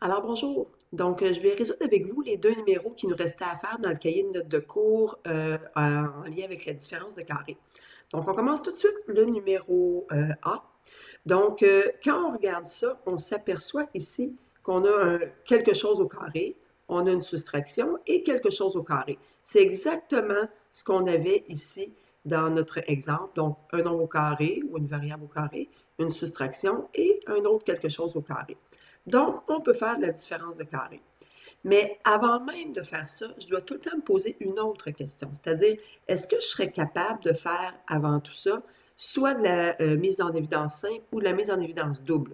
Alors bonjour. Je vais résoudre avec vous les deux numéros qui nous restaient à faire dans le cahier de notes de cours en lien avec la différence de carré. Donc, on commence tout de suite le numéro A. Quand on regarde ça, on s'aperçoit ici qu'on a quelque chose au carré, on a une soustraction et quelque chose au carré. C'est exactement ce qu'on avait ici dans notre exemple. Donc, un nombre au carré ou une variable au carré, une soustraction et un autre quelque chose au carré. Donc, on peut faire de la différence de carré. Mais avant même de faire ça, je dois tout le temps me poser une autre question, c'est-à-dire, est-ce que je serais capable de faire avant tout ça, soit de la mise en évidence simple ou de la mise en évidence double?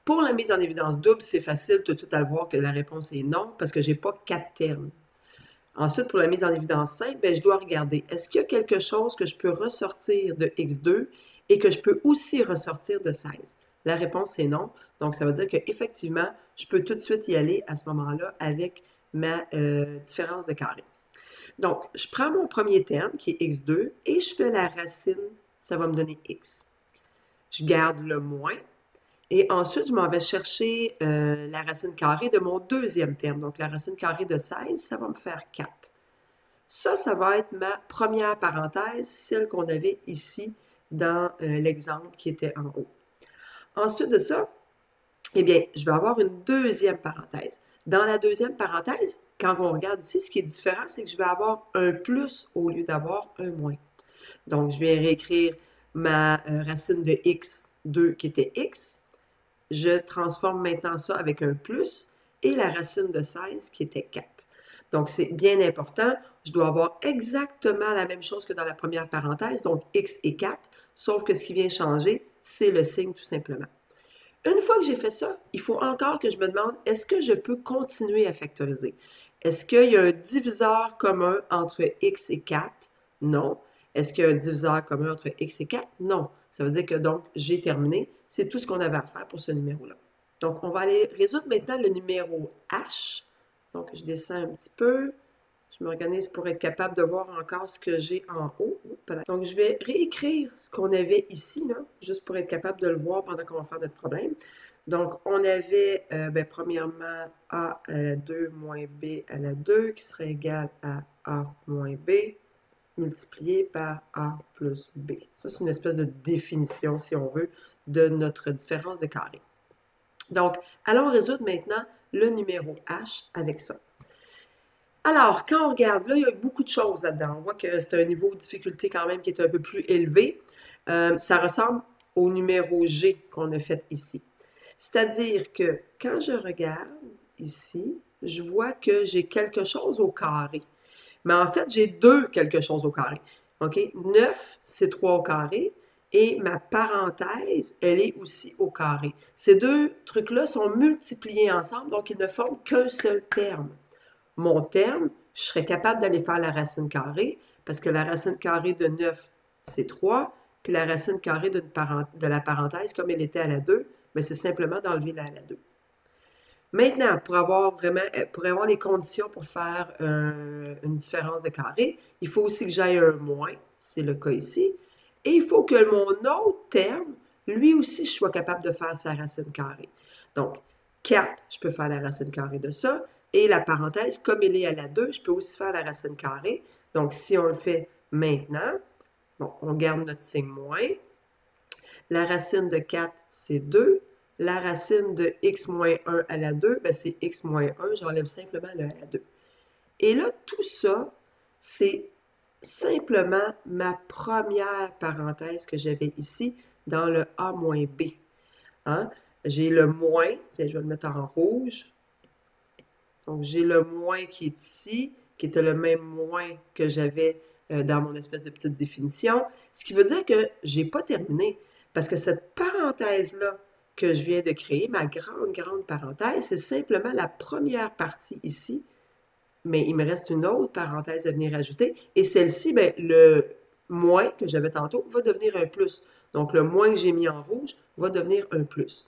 Pour la mise en évidence double, c'est facile tout de suite à le voir que la réponse est non, parce que je n'ai pas quatre termes. Ensuite, pour la mise en évidence simple, ben, je dois regarder, est-ce qu'il y a quelque chose que je peux ressortir de x2 et que je peux aussi ressortir de 16? La réponse est non. Donc, ça veut dire qu'effectivement, je peux tout de suite y aller à ce moment-là avec ma différence de carré. Donc, je prends mon premier terme qui est x2 et je fais la racine, ça va me donner x. Je garde le moins et ensuite, je m'en vais chercher la racine carrée de mon deuxième terme. Donc, la racine carrée de 16, ça va me faire 4. Ça va être ma première parenthèse, celle qu'on avait ici dans l'exemple qui était en haut. Ensuite de ça, eh bien, je vais avoir une deuxième parenthèse. Dans la deuxième parenthèse, quand on regarde ici, ce qui est différent, c'est que je vais avoir un plus au lieu d'avoir un moins. Donc, je vais réécrire ma racine de x2 qui était x. Je transforme maintenant ça avec un plus et la racine de 16 qui était 4. Donc, c'est bien important. Je dois avoir exactement la même chose que dans la première parenthèse, donc x et 4, sauf que ce qui vient changer, c'est le signe tout simplement. Une fois que j'ai fait ça, il faut encore que je me demande, est-ce que je peux continuer à factoriser? Est-ce qu'il y a un diviseur commun entre x et 4? Non. Est-ce qu'il y a un diviseur commun entre x et 4? Non. Ça veut dire que donc, j'ai terminé. C'est tout ce qu'on avait à faire pour ce numéro-là. Donc, on va aller résoudre maintenant le numéro h. Donc, je descends un petit peu. Je m'organise pour être capable de voir encore ce que j'ai en haut. Donc, je vais réécrire ce qu'on avait ici, là, juste pour être capable de le voir pendant qu'on va faire notre problème. Donc, on avait, premièrement, A à la 2 moins B à la 2 qui serait égal à A moins B multiplié par A plus B. Ça, c'est une espèce de définition, si on veut, de notre différence de carré. Donc, allons résoudre maintenant le numéro H avec ça. Alors, quand on regarde, là, il y a beaucoup de choses là-dedans. On voit que c'est un niveau de difficulté quand même qui est un peu plus élevé. Ça ressemble au numéro G qu'on a fait ici. C'est-à-dire que quand je regarde ici, je vois que j'ai quelque chose au carré. Mais en fait, j'ai deux quelque chose au carré. OK? 9, c'est 3 au carré. Et ma parenthèse, elle est aussi au carré. Ces deux trucs-là sont multipliés ensemble, donc ils ne forment qu'un seul terme. Mon terme, je serais capable d'aller faire la racine carrée, parce que la racine carrée de 9, c'est 3, puis la racine carrée de la parenthèse, comme elle était à la 2, mais c'est simplement d'enlever la 2. Maintenant, pour avoir les conditions pour faire une différence de carré, il faut aussi que j'aille un moins, c'est le cas ici, et il faut que mon autre terme, lui aussi, je sois capable de faire sa racine carrée. Donc, 4, je peux faire la racine carrée de ça, et la parenthèse, comme elle est à la 2, je peux aussi faire la racine carrée. Donc, si on le fait maintenant, bon, on garde notre signe moins. La racine de 4, c'est 2. La racine de x moins 1 à la 2, ben c'est x moins 1. J'enlève simplement le à la 2. Et là, tout ça, c'est simplement ma première parenthèse que j'avais ici dans le a moins b. Hein? J'ai le moins, tiens, je vais le mettre en rouge. Donc, j'ai le moins qui est ici, qui était le même moins que j'avais dans mon espèce de petite définition. Ce qui veut dire que je n'ai pas terminé. Parce que cette parenthèse-là que je viens de créer, ma grande parenthèse, c'est simplement la première partie ici. Mais il me reste une autre parenthèse à venir ajouter. Et celle-ci, ben, le moins que j'avais tantôt va devenir un plus. Donc, le moins que j'ai mis en rouge va devenir un plus.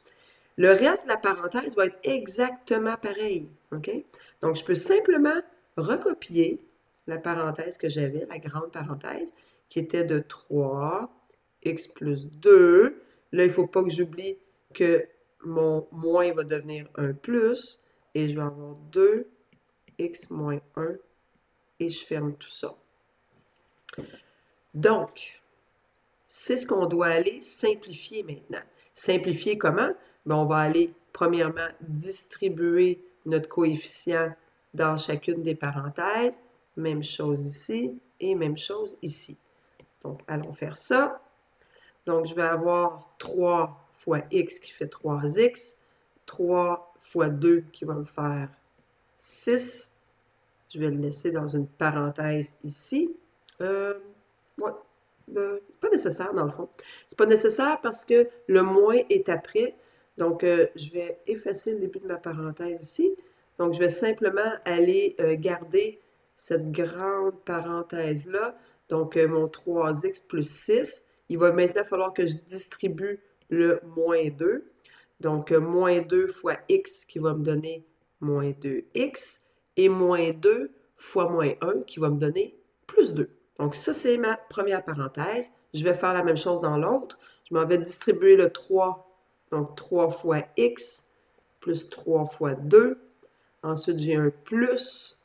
Le reste de la parenthèse va être exactement pareil. OK? Donc, je peux simplement recopier la parenthèse que j'avais, la grande parenthèse, qui était de 3, x plus 2. Là, il ne faut pas que j'oublie que mon moins va devenir un plus, et je vais avoir 2x moins 1, et je ferme tout ça. Donc, c'est ce qu'on doit aller simplifier maintenant. Simplifier comment? Bien, on va aller, premièrement, distribuer notre coefficient dans chacune des parenthèses. Même chose ici et même chose ici. Donc, allons faire ça. Donc, je vais avoir 3 fois x qui fait 3x, 3 fois 2 qui va me faire 6. Je vais le laisser dans une parenthèse ici. Ouais, c'est pas nécessaire dans le fond. C'est pas nécessaire parce que le moins est après. Donc, je vais effacer le début de ma parenthèse ici. Donc, je vais simplement aller garder cette grande parenthèse-là. Donc, mon 3x plus 6. Il va maintenant falloir que je distribue le moins 2. Donc, moins 2 fois x qui va me donner moins 2x. Et moins 2 fois moins 1 qui va me donner plus 2. Donc, ça, c'est ma première parenthèse. Je vais faire la même chose dans l'autre. Je m'en vais distribuer le 3. Donc, 3 fois x plus 3 fois 2. Ensuite, j'ai un plus.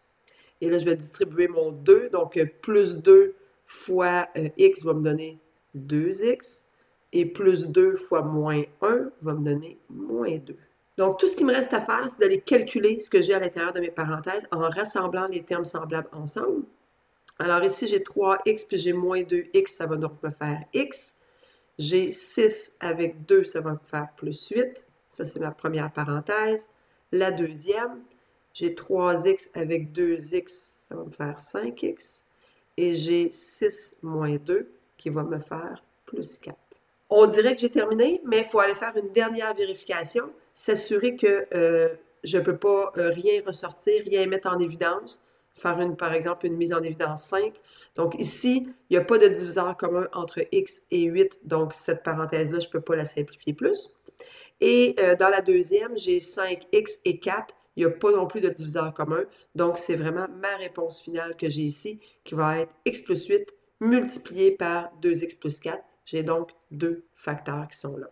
Et là, je vais distribuer mon 2. Donc, plus 2 fois x va me donner 2x. Et plus 2 fois moins 1 va me donner moins 2. Donc, tout ce qui me reste à faire, c'est d'aller calculer ce que j'ai à l'intérieur de mes parenthèses en rassemblant les termes semblables ensemble. Alors ici, j'ai 3x puis j'ai moins 2x, ça va donc me faire x. J'ai 6 avec 2, ça va me faire plus 8. Ça, c'est ma première parenthèse. La deuxième, j'ai 3x avec 2x, ça va me faire 5x. Et j'ai 6 moins 2 qui va me faire plus 4. On dirait que j'ai terminé, mais il faut aller faire une dernière vérification, s'assurer que je ne peux pas rien ressortir, rien mettre en évidence, faire par exemple une mise en évidence 5. Donc ici, il n'y a pas de diviseur commun entre x et 8, donc cette parenthèse-là, je ne peux pas la simplifier plus. Et dans la deuxième, j'ai 5x et 4, il n'y a pas non plus de diviseur commun, donc c'est vraiment ma réponse finale que j'ai ici, qui va être x plus 8 multiplié par 2x plus 4. J'ai donc deux facteurs qui sont là.